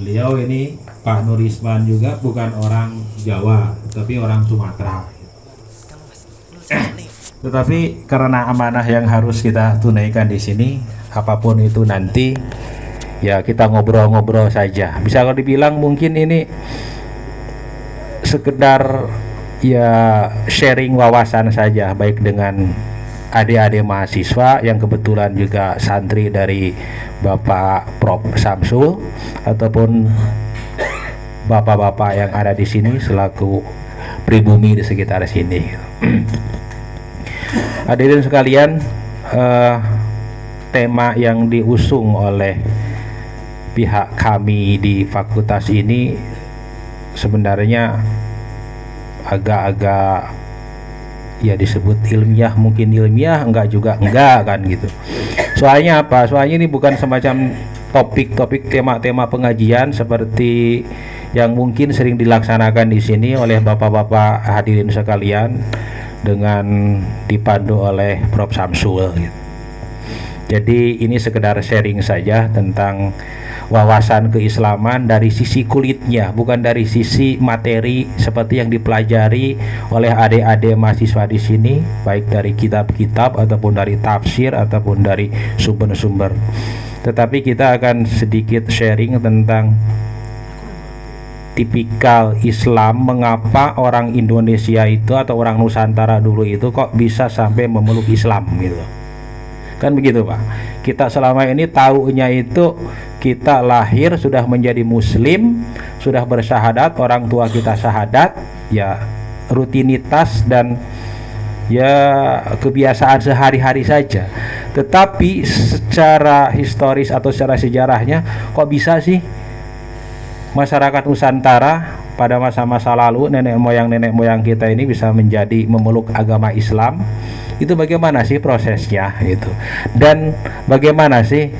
Beliau ini Pak Nurisman juga bukan orang Jawa, tapi orang Sumatera. Tetapi karena amanah yang harus kita tunaikan di sini, apapun itu nanti, ya kita ngobrol-ngobrol saja. Bisa kalau dibilang mungkin ini sekedar ya sharing wawasan saja, baik dengan adik-adik mahasiswa yang kebetulan juga santri dari Bapak Prof Samsul ataupun bapak-bapak yang ada di sini selaku pribumi di sekitar sini. Hadirin sekalian, tema yang diusung oleh pihak kami di fakultas ini sebenarnya agak-agak ya disebut ilmiah, mungkin ilmiah, enggak juga enggak kan gitu. Soalnya apa? Soalnya ini bukan semacam topik-topik tema-tema pengajian seperti yang mungkin sering dilaksanakan di sini oleh bapak-bapak hadirin sekalian dengan dipandu oleh Prof Samsul gitu. Jadi ini sekedar sharing saja tentang wawasan keislaman dari sisi kulitnya, bukan dari sisi materi seperti yang dipelajari oleh adik-adik mahasiswa di sini, baik dari kitab-kitab ataupun dari tafsir ataupun dari sumber-sumber. Tetapi kita akan sedikit sharing tentang tipikal Islam, mengapa orang Indonesia itu atau orang Nusantara dulu itu kok bisa sampai memeluk Islam gitu. Kan begitu Pak. Kita selama ini taunya itu kita lahir sudah menjadi muslim, sudah bersyahadat, orang tua kita syahadat, ya rutinitas dan ya kebiasaan sehari-hari saja. Tetapi secara historis atau secara sejarahnya kok bisa sih masyarakat Nusantara pada masa-masa lalu nenek moyang kita ini bisa menjadi memeluk agama Islam? Itu bagaimana sih prosesnya gitu, dan bagaimana sih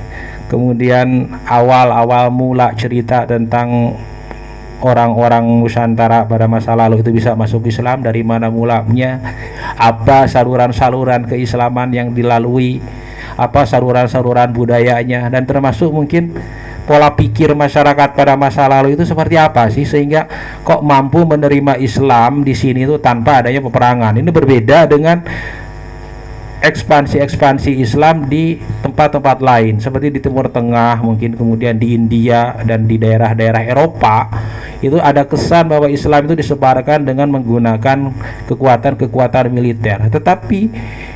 kemudian awal mula cerita tentang orang-orang Nusantara pada masa lalu itu bisa masuk Islam, dari mana mulanya, apa saluran-saluran keislaman yang dilalui, apa saluran-saluran budayanya, dan termasuk mungkin pola pikir masyarakat pada masa lalu itu seperti apa sih sehingga kok mampu menerima Islam di sini itu tanpa adanya peperangan. Ini berbeda dengan ekspansi Islam di tempat-tempat lain seperti di Timur Tengah, mungkin kemudian di India dan di daerah-daerah Eropa. Itu ada kesan bahwa Islam itu disebarkan dengan menggunakan kekuatan militer. Tetapi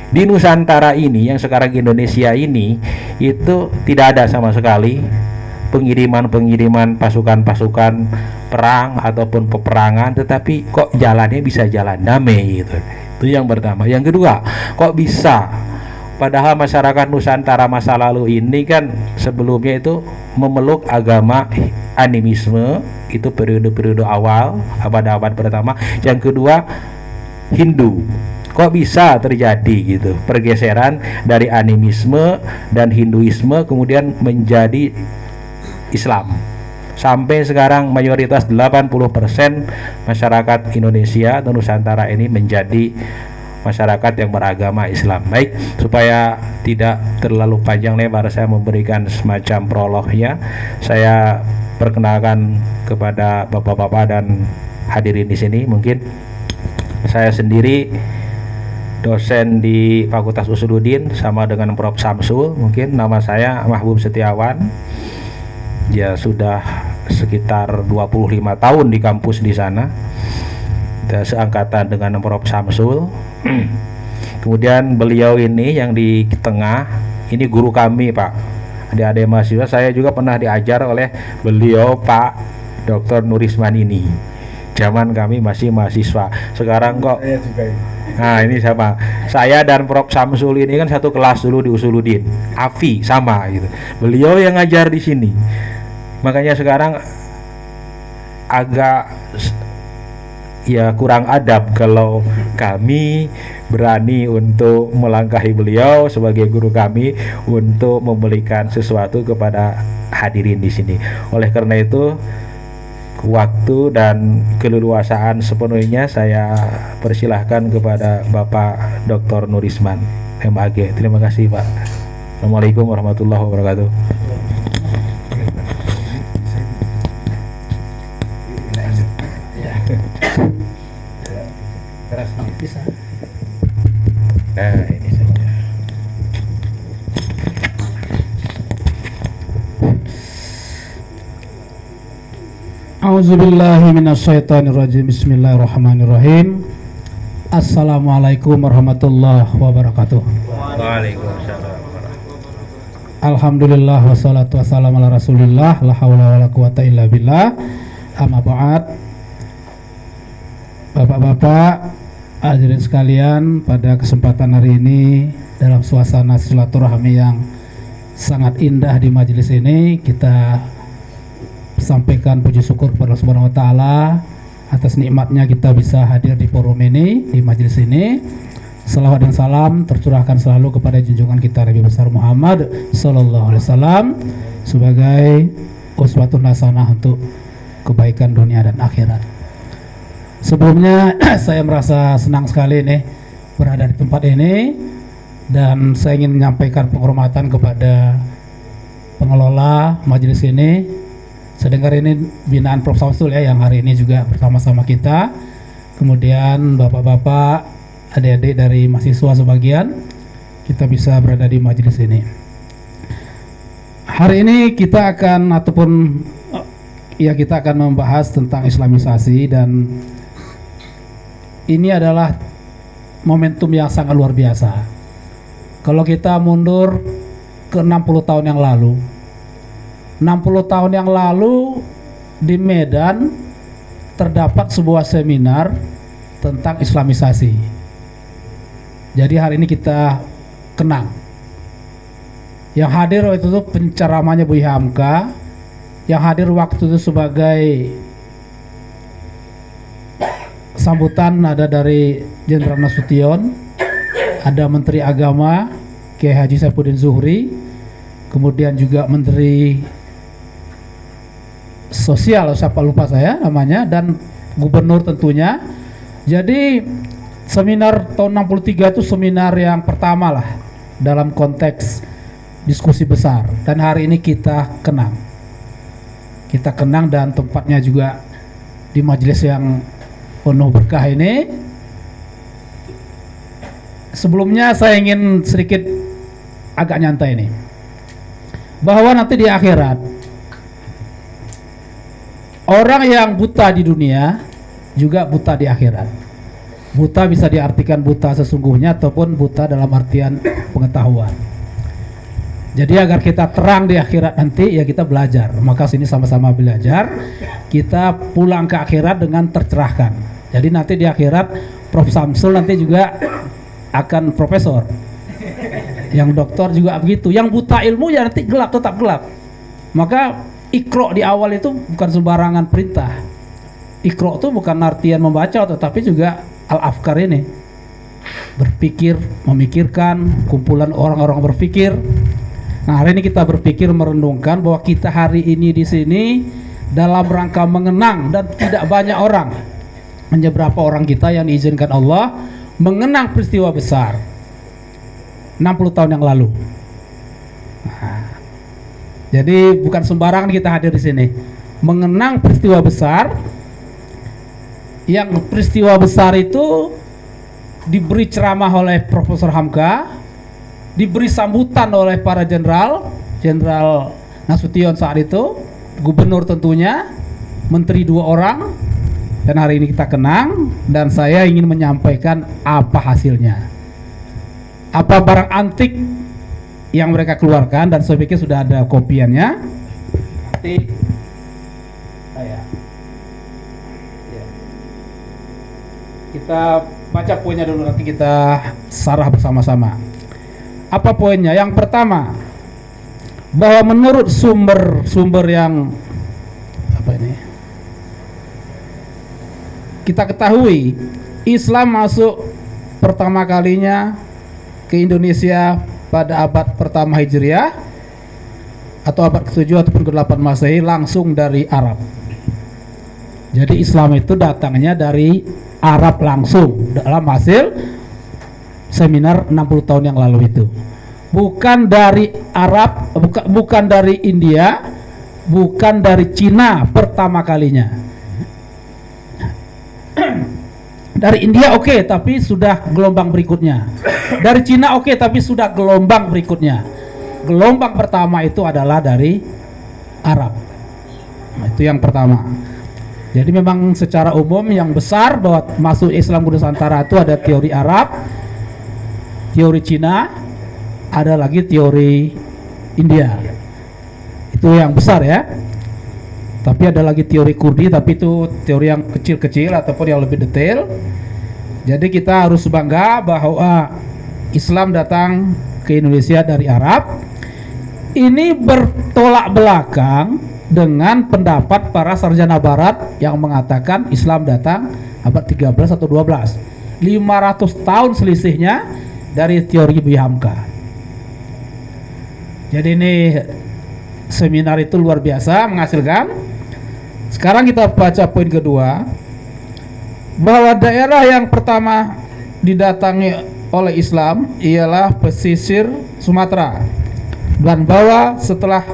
di Nusantara ini, yang sekarang Indonesia ini, itu tidak ada sama sekali pengiriman pasukan perang ataupun peperangan, tetapi kok jalannya bisa jalan damai gitu. Itu yang pertama. Yang kedua, kok bisa padahal masyarakat Nusantara masa lalu ini kan sebelumnya itu memeluk agama animisme, itu periode-periode awal abad-abad pertama. Yang kedua, Hindu. Kok bisa terjadi gitu pergeseran dari animisme dan Hinduisme kemudian menjadi Islam? Sampai sekarang mayoritas 80% masyarakat Indonesia atau Nusantara ini menjadi masyarakat yang beragama Islam. Baik, supaya tidak terlalu panjang lebar saya memberikan semacam prolognya. Saya perkenalkan kepada bapak-bapak dan hadirin di sini. Mungkin saya sendiri dosen di Fakultas Usuluddin sama dengan Prof Samsul. Mungkin nama saya Mahbub Setiawan. Ya sudah sekitar 25 tahun di kampus di sana, seangkatan dengan Prof Samsul. Kemudian beliau ini yang di tengah ini guru kami Pak, adik-adik mahasiswa. Saya juga pernah diajar oleh beliau Pak Dr. Nurisman ini zaman kami masih mahasiswa. Sekarang kok nah ini sama saya dan Prof Samsul ini kan satu kelas dulu di Usuluddin, AFI sama gitu. Beliau yang ngajar di sini. Makanya sekarang agak ya kurang adab kalau kami berani untuk melangkahi beliau sebagai guru kami untuk memberikan sesuatu kepada hadirin di sini. Oleh karena itu, waktu dan keleluasaan sepenuhnya saya persilahkan kepada Bapak Dr. Nurisman MAG. Terima kasih Pak. Assalamualaikum warahmatullahi wabarakatuh. Bisa. Nah, ini saja. A'udzubillahi minasyaitonirrajim. Bismillahirrahmanirrahim. Assalamualaikum warahmatullahi wabarakatuh. Waalaikumsalam. Alhamdulillah wassalatu wassalamu ala Rasulillah, la haula wala quwata illa billah. Amma ba'd. Bapak-bapak, hadirin sekalian, pada kesempatan hari ini dalam suasana silaturahmi yang sangat indah di majelis ini, kita sampaikan puji syukur kepada Allah Subhanahu wa taala atas nikmatnya kita bisa hadir di forum ini, di majelis ini. Salawat dan salam tercurahkan selalu kepada junjungan kita Nabi besar Muhammad sallallahu alaihi wasallam sebagai uswatun hasanah untuk kebaikan dunia dan akhirat. Sebelumnya saya merasa senang sekali nih berada di tempat ini, dan saya ingin menyampaikan penghormatan kepada pengelola majelis ini. Saya dengar ini binaan Prof. Samsul ya, yang hari ini juga bersama-sama kita. Kemudian bapak-bapak, adik-adik dari mahasiswa sebagian, kita bisa berada di majelis ini. Hari ini kita akan membahas tentang Islamisasi, dan ini adalah momentum yang sangat luar biasa. Kalau kita mundur ke 60 tahun yang lalu, 60 tahun yang lalu di Medan terdapat sebuah seminar tentang Islamisasi. Jadi hari ini kita kenang. Yang hadir waktu itu penceramahnya Bu Hamka, yang hadir waktu itu sebagai sambutan ada dari Jenderal Nasution, ada Menteri Agama Kiai Haji Saifuddin Zuhri, kemudian juga Menteri Sosial, siapa lupa saya namanya, dan Gubernur tentunya. Jadi seminar tahun 63 itu seminar yang pertama lah dalam konteks diskusi besar, dan hari ini kita kenang. Kita kenang, dan tempatnya juga di majelis yang penuh berkah ini. Sebelumnya saya ingin sedikit agak nyantai ini, bahwa nanti di akhirat orang yang buta di dunia juga buta di akhirat. Buta bisa diartikan buta sesungguhnya ataupun buta dalam artian pengetahuan. Jadi agar kita terang di akhirat nanti, ya kita belajar. Maka sini sama-sama belajar, kita pulang ke akhirat dengan tercerahkan. Jadi nanti di akhirat Prof. Samsul nanti juga akan profesor, yang doktor juga begitu. Yang buta ilmu ya nanti gelap, tetap gelap. Maka Iqra di awal itu bukan sembarangan perintah. Iqra itu bukan artian membaca, tetapi juga al-afkar ini, berpikir, memikirkan, kumpulan orang-orang berpikir. Nah, hari ini kita berpikir merenungkan bahwa kita hari ini di sini dalam rangka mengenang, dan tidak banyak orang, hanya berapa orang kita yang diizinkan Allah mengenang peristiwa besar 60 tahun yang lalu. Nah, jadi bukan sembarangan kita hadir di sini mengenang peristiwa besar, yang peristiwa besar itu diberi ceramah oleh Profesor Hamka, diberi sambutan oleh para Jenderal Nasution saat itu, Gubernur tentunya, Menteri 2 orang, dan hari ini kita kenang. Dan saya ingin menyampaikan apa hasilnya, apa barang antik yang mereka keluarkan, dan saya pikir sudah ada kopiannya. Nanti kita baca poinnya dulu, nanti kita sarah bersama-sama. Apa poinnya? Yang pertama, bahwa menurut sumber yang kita ketahui, Islam masuk pertama kalinya ke Indonesia pada abad pertama Hijriah atau abad ke-7 ataupun ke-8 Masehi, langsung dari Arab. Jadi Islam itu datangnya dari Arab langsung dalam hasil seminar 60 tahun yang lalu itu. Bukan dari Arab, bukan dari India, bukan dari Cina pertama kalinya. Dari India oke, tapi sudah gelombang berikutnya. Dari Cina oke, tapi sudah gelombang berikutnya. Gelombang pertama itu adalah dari Arab. Nah, itu yang pertama. Jadi memang secara umum yang besar bahwa masuk Islam ke Nusantara itu ada teori Arab, teori Cina, ada lagi teori India. Itu yang besar ya. Tapi ada lagi teori Kurdi, tapi itu teori yang kecil-kecil ataupun yang lebih detail. Jadi kita harus bangga bahwa Islam datang ke Indonesia dari Arab. Ini bertolak belakang dengan pendapat para sarjana barat yang mengatakan Islam datang abad 13 atau 12. 500 tahun selisihnya dari teori Buya Hamka. Jadi ini seminar itu luar biasa menghasilkan. Sekarang kita baca poin kedua, bahwa daerah yang pertama didatangi oleh Islam ialah pesisir Sumatera, dan bahwa setelah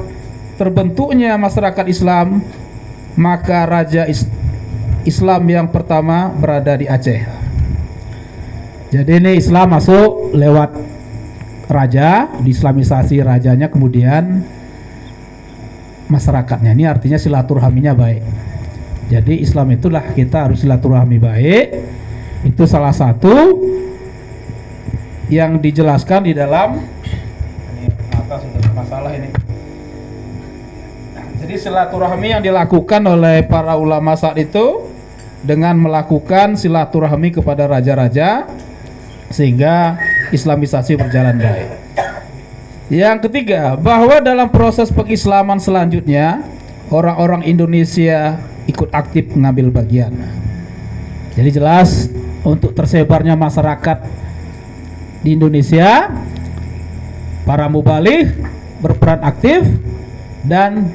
terbentuknya masyarakat Islam, maka raja Islam yang pertama berada di Aceh. Jadi ini Islam masuk lewat raja, diislamisasi rajanya, kemudian masyarakatnya. Ini artinya silaturahminya baik. Jadi Islam itulah kita harus silaturahmi baik. Itu salah satu yang dijelaskan di dalam ini atas sudah masalah ini. Jadi silaturahmi yang dilakukan oleh para ulama saat itu dengan melakukan silaturahmi kepada raja-raja sehingga islamisasi berjalan baik. Yang ketiga, bahwa dalam proses pengislaman selanjutnya orang-orang Indonesia ikut aktif mengambil bagian. Jadi jelas untuk tersebarnya masyarakat di Indonesia, para mubalik berperan aktif dan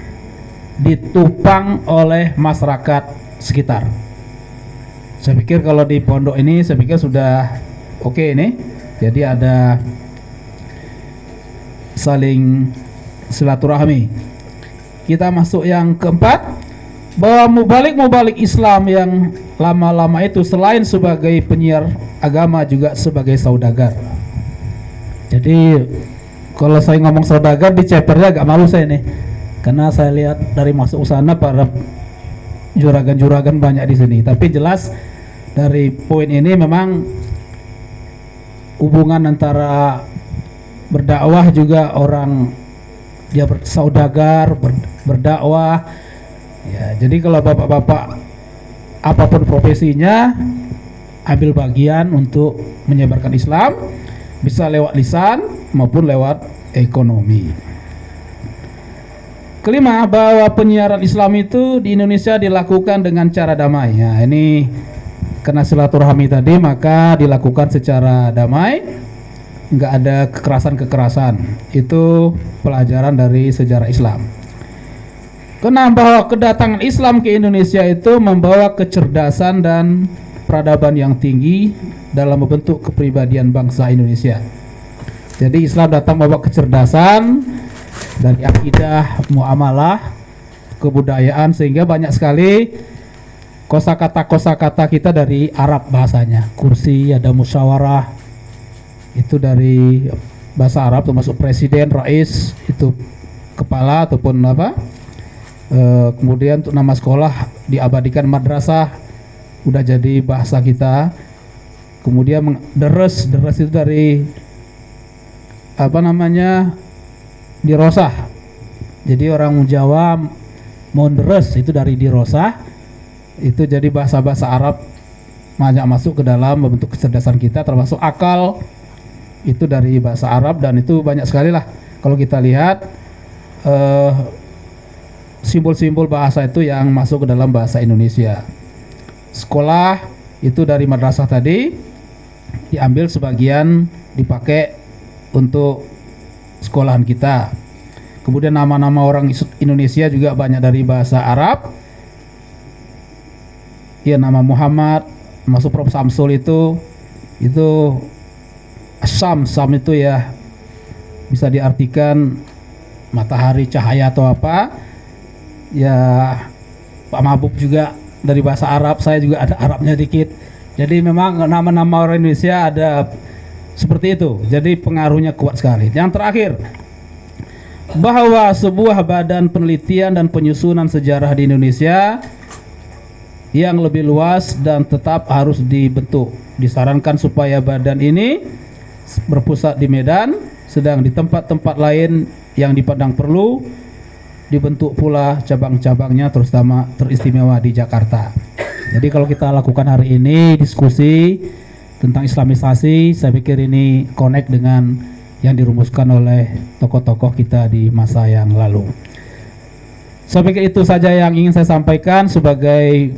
ditopang oleh masyarakat sekitar. Saya pikir kalau di pondok ini saya pikir sudah oke ini. Jadi ada saling silaturahmi. Kita masuk yang keempat, bahwa mubalik Islam yang lama-lama itu selain sebagai penyiar agama juga sebagai saudagar. Jadi kalau saya ngomong saudagar di chapternya agak malu saya nih, karena saya lihat dari masuk sana para juragan-juragan banyak di sini. Tapi jelas dari poin ini memang hubungan antara berdakwah juga orang dia bersaudagar, berdakwah ya. Jadi kalau bapak-bapak apapun profesinya ambil bagian untuk menyebarkan Islam, bisa lewat lisan maupun lewat ekonomi. Kelima, bahwa penyiaran Islam itu di Indonesia dilakukan dengan cara damai. Ya, ini karena silaturahmi tadi maka dilakukan secara damai. Nggak ada kekerasan-kekerasan. Itu pelajaran dari sejarah Islam. Keenam, bahwa kedatangan Islam ke Indonesia itu membawa kecerdasan dan peradaban yang tinggi dalam membentuk kepribadian bangsa Indonesia. Jadi Islam datang membawa kecerdasan dari akidah, muamalah, kebudayaan, sehingga banyak sekali kosakata kita dari Arab bahasanya. Kursi, ada musyawarah, itu dari bahasa Arab, termasuk presiden, rais, itu kepala ataupun apa. Kemudian untuk nama sekolah diabadikan madrasah, udah jadi bahasa kita. Kemudian deres itu dari apa namanya, dirosah. Jadi orang Jawa mau deres itu dari dirosah, itu jadi bahasa-bahasa Arab banyak masuk ke dalam membentuk kecerdasan kita, termasuk akal. Itu dari bahasa Arab, dan itu banyak sekali lah kalau kita lihat simbol-simbol bahasa itu yang masuk ke dalam bahasa Indonesia. Sekolah itu dari madrasah tadi diambil sebagian dipakai untuk sekolahan kita. Kemudian nama-nama orang Indonesia juga banyak dari bahasa Arab. Ya, nama Muhammad, masuk Prof Samsul itu Sam itu ya bisa diartikan matahari, cahaya atau apa. Ya, Pak Mabuk juga dari bahasa Arab, saya juga ada Arabnya dikit. Jadi memang nama-nama orang Indonesia ada seperti itu. Jadi pengaruhnya kuat sekali. Yang terakhir, bahwa sebuah badan penelitian dan penyusunan sejarah di Indonesia yang lebih luas dan tetap harus dibentuk. Disarankan supaya badan ini berpusat di Medan, sedang di tempat-tempat lain yang dipandang perlu dibentuk pula cabang-cabangnya, terutama teristimewa di Jakarta. Jadi kalau kita lakukan hari ini diskusi tentang Islamisasi, saya pikir ini connect dengan yang dirumuskan oleh tokoh-tokoh kita di masa yang lalu. Saya pikir itu saja yang ingin saya sampaikan sebagai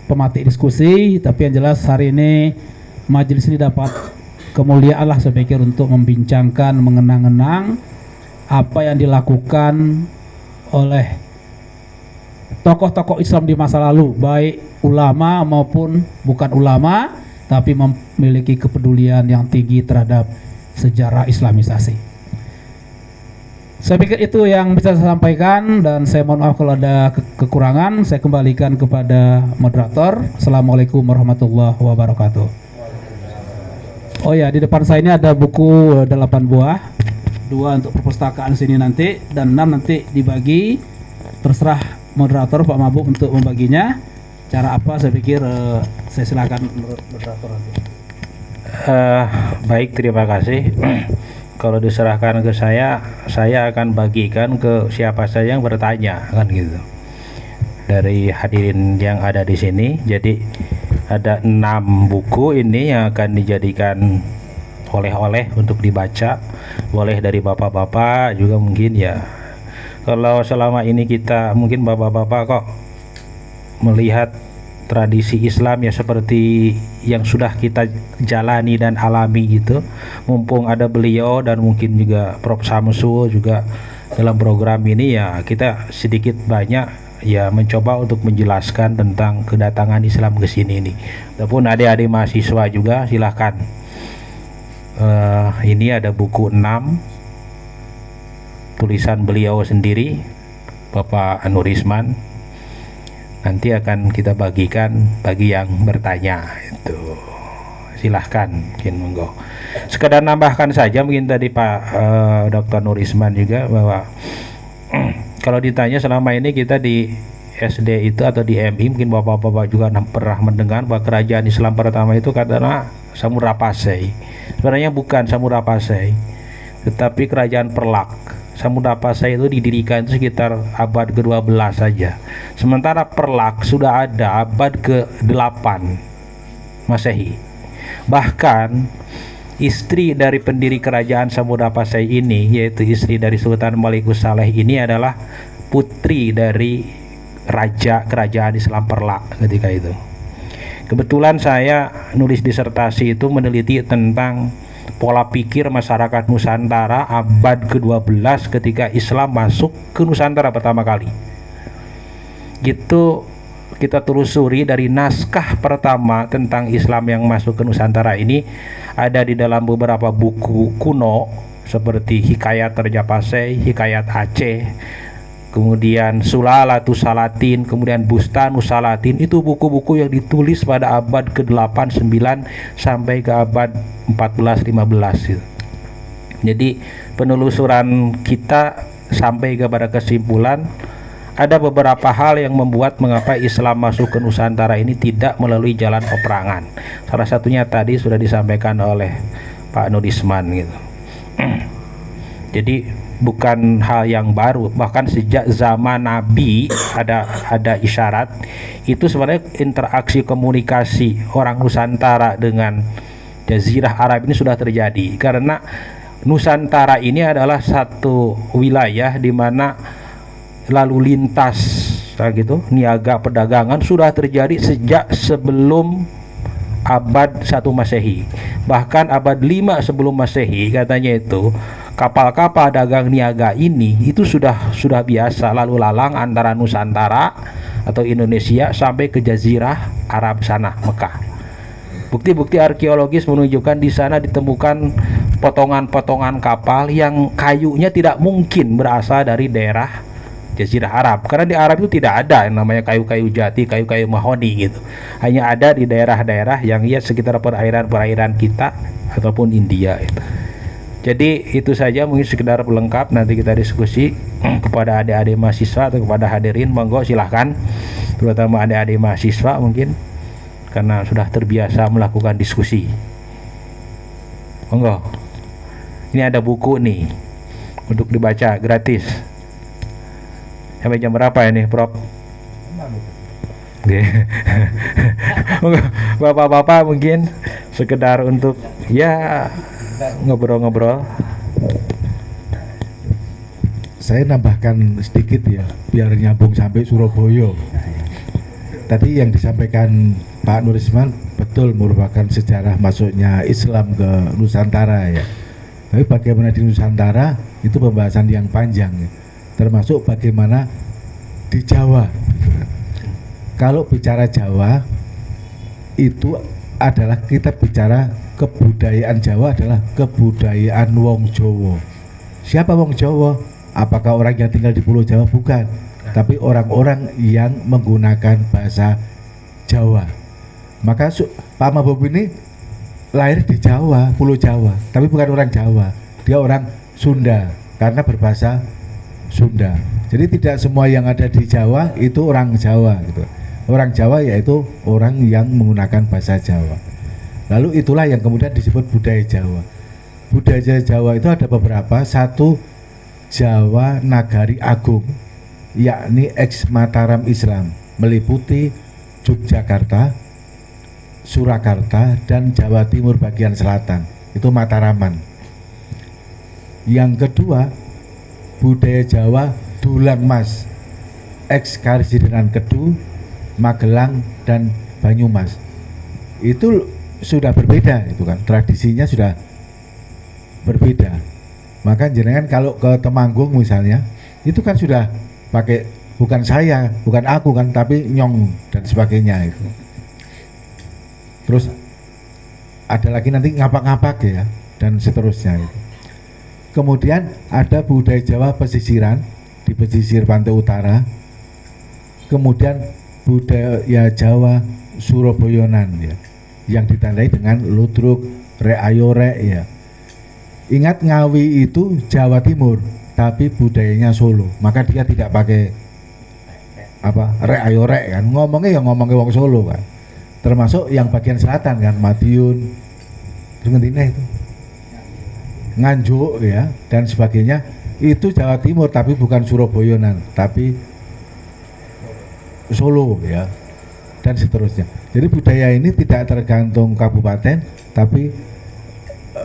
pematik diskusi, tapi yang jelas hari ini majelis ini dapat kemuliaan lah saya pikir untuk membincangkan, mengenang-enang apa yang dilakukan oleh tokoh-tokoh Islam di masa lalu, baik ulama maupun bukan ulama, tapi memiliki kepedulian yang tinggi terhadap sejarah Islamisasi. Saya pikir itu yang bisa saya sampaikan, dan saya mohon maaf kalau ada kekurangan. Saya kembalikan kepada moderator. Assalamualaikum warahmatullahi wabarakatuh. Oh ya, di depan saya ini ada buku 8 buah, 2 untuk perpustakaan sini nanti, dan 6 nanti dibagi. Terserah moderator Pak Mabuk untuk membaginya. Cara apa saya pikir saya silakan moderator nanti. Baik, terima kasih. Kalau diserahkan ke saya akan bagikan ke siapa saja yang bertanya, kan gitu. Dari hadirin yang ada di sini, jadi ada 6 buku ini yang akan dijadikan oleh-oleh untuk dibaca, boleh dari bapak-bapak juga mungkin ya. Kalau selama ini kita mungkin bapak-bapak kok melihat tradisi Islam ya seperti yang sudah kita jalani dan alami gitu, mumpung ada beliau dan mungkin juga Prof. Samsul juga dalam program ini, ya kita sedikit banyak ya mencoba untuk menjelaskan tentang kedatangan Islam ke sini ini. Ataupun adik-adik mahasiswa juga silahkan. Ini ada buku 6 tulisan beliau sendiri, Bapak Nurisman. Nanti akan kita bagikan bagi yang bertanya itu. Silahkan, mungkin monggo. Sekedar nambahkan saja mungkin tadi Pak Dr. Nurisman juga bahwa kalau ditanya selama ini kita di SD itu atau di MI, mungkin bapak-bapak juga pernah mendengar bahwa kerajaan Islam pertama itu katanya Samudapasai. Sebenarnya bukan Samudapasai, tetapi kerajaan Perlak. Samudapasai itu didirikan sekitar abad ke-12 saja. Sementara Perlak sudah ada abad ke-8 Masehi. Bahkan istri dari pendiri kerajaan Samudapasai ini, yaitu istri dari Sultan Malikus Saleh ini, adalah putri dari raja kerajaan Islam Perlak ketika itu. Kebetulan saya nulis disertasi itu meneliti tentang pola pikir masyarakat Nusantara abad ke-12 ketika Islam masuk ke Nusantara pertama kali. Gitu kita telusuri dari naskah pertama tentang Islam yang masuk ke Nusantara ini ada di dalam beberapa buku kuno seperti Hikayat Terjapasai, Hikayat Aceh, kemudian Sulalatus Salatin, kemudian Bustanus Salatin. Itu buku-buku yang ditulis pada abad ke-8, 9 sampai ke abad 14-15 gitu. Jadi penelusuran kita sampai kepada kesimpulan ada beberapa hal yang membuat mengapa Islam masuk ke Nusantara ini tidak melalui jalan peperangan. Salah satunya tadi sudah disampaikan oleh Pak Nurisman gitu. Jadi bukan hal yang baru, bahkan sejak zaman Nabi ada isyarat. Itu sebenarnya interaksi komunikasi orang Nusantara dengan Jazirah Arab ini sudah terjadi, karena Nusantara ini adalah satu wilayah di mana lalu lintas gitu, niaga perdagangan sudah terjadi sejak sebelum abad 1 Masehi. Bahkan abad 5 sebelum Masehi katanya itu kapal-kapal dagang niaga ini itu sudah biasa lalu lalang antara Nusantara atau Indonesia sampai ke Jazirah Arab sana, Mekah. Bukti-bukti arkeologis menunjukkan di sana ditemukan potongan-potongan kapal yang kayunya tidak mungkin berasal dari daerah Jazirah Arab. Karena di Arab itu tidak ada yang namanya kayu-kayu jati, kayu-kayu mahoni gitu. Hanya ada di daerah-daerah yang ya sekitar perairan-perairan kita ataupun India itu. Jadi itu saja mungkin sekedar pelengkap, nanti kita diskusi kepada adik-adik mahasiswa atau kepada hadirin, monggo silahkan, terutama adik-adik mahasiswa mungkin karena sudah terbiasa melakukan diskusi. Monggo. Ini ada buku nih untuk dibaca gratis. Sampai jam berapa ini, Prof? Oke. Bapak-bapak mungkin sekedar untuk ya ngobrol-ngobrol. Saya nambahkan sedikit ya, biar nyambung sampai Surabaya. Tadi yang disampaikan Pak Nurisman betul merupakan sejarah masuknya Islam ke Nusantara ya. Tapi bagaimana di Nusantara itu pembahasan yang panjang ya. Termasuk bagaimana di Jawa. Kalau bicara Jawa itu adalah kita bicara kebudayaan Jawa adalah kebudayaan wong Jawa. Siapa wong Jawa? Apakah orang yang tinggal di Pulau Jawa? Bukan, tapi orang-orang yang menggunakan bahasa Jawa. Maka Pak Mabob ini lahir di Jawa, Pulau Jawa, tapi bukan orang Jawa. Dia orang Sunda karena berbahasa Sunda. Jadi tidak semua yang ada di Jawa itu orang Jawa gitu. Orang Jawa yaitu orang yang menggunakan bahasa Jawa. Lalu itulah yang kemudian disebut budaya Jawa. Budaya Jawa itu ada beberapa. Satu, Jawa Nagari Agung, yakni ex Mataram Islam, meliputi Yogyakarta, Surakarta, dan Jawa Timur bagian selatan. Itu Mataraman. Yang kedua, budaya Jawa Dulang Mas, ex Karesidenan Kedu, Magelang, dan Banyumas. Itu sudah berbeda, itu kan tradisinya sudah berbeda. Maka jenengan kalau ke Temanggung misalnya itu kan sudah pakai, bukan saya, bukan aku kan, tapi nyong dan sebagainya itu. Terus ada lagi nanti ngapak-ngapak ya dan seterusnya itu. Kemudian ada budaya Jawa pesisiran di pesisir pantai utara. Kemudian budaya Jawa Surabayanan ya, yang ditandai dengan ludruk, rek ayo rek ya. Ingat Ngawi itu Jawa Timur, tapi budayanya Solo. Maka dia tidak pakai apa rek ayo rek kan, ngomongnya yang ngomongnya wong Solo kan. Termasuk yang bagian selatan kan, Madiun, terus itu Nganjuk ya dan sebagainya. Itu Jawa Timur tapi bukan Surabayanan, tapi Solo ya, dan seterusnya. Jadi budaya ini tidak tergantung kabupaten, tapi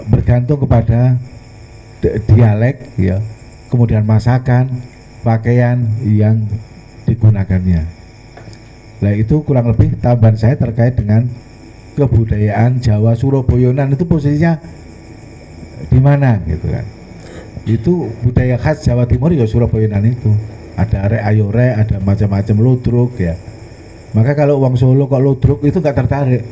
bergantung kepada dialek ya, kemudian masakan, pakaian yang digunakannya. Nah itu kurang lebih tambahan saya terkait dengan kebudayaan Jawa Surabayanan. Itu posisinya di mana gitu kan. Itu budaya khas Jawa Timur ya Surabayanan itu. Ada rek ayo rek, ada macam-macam ludruk ya. Maka kalau wong Solo kok ludruk itu nggak tertarik.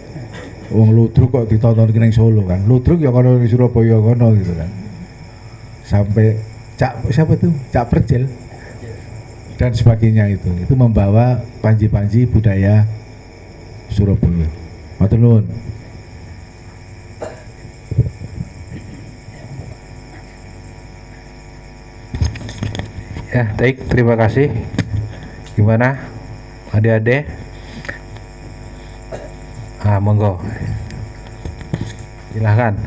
Wong ludruk kok ditonton kene Solo kan. Ludruk ya kono di Surabaya kono gitu kan. Sampai Cak siapa tuh? Cak Perjel dan sebagainya itu membawa panji-panji budaya Surabaya. Matur nuwun. Ya, baik, terima kasih. Gimana adik-adik? Monggo silahkan.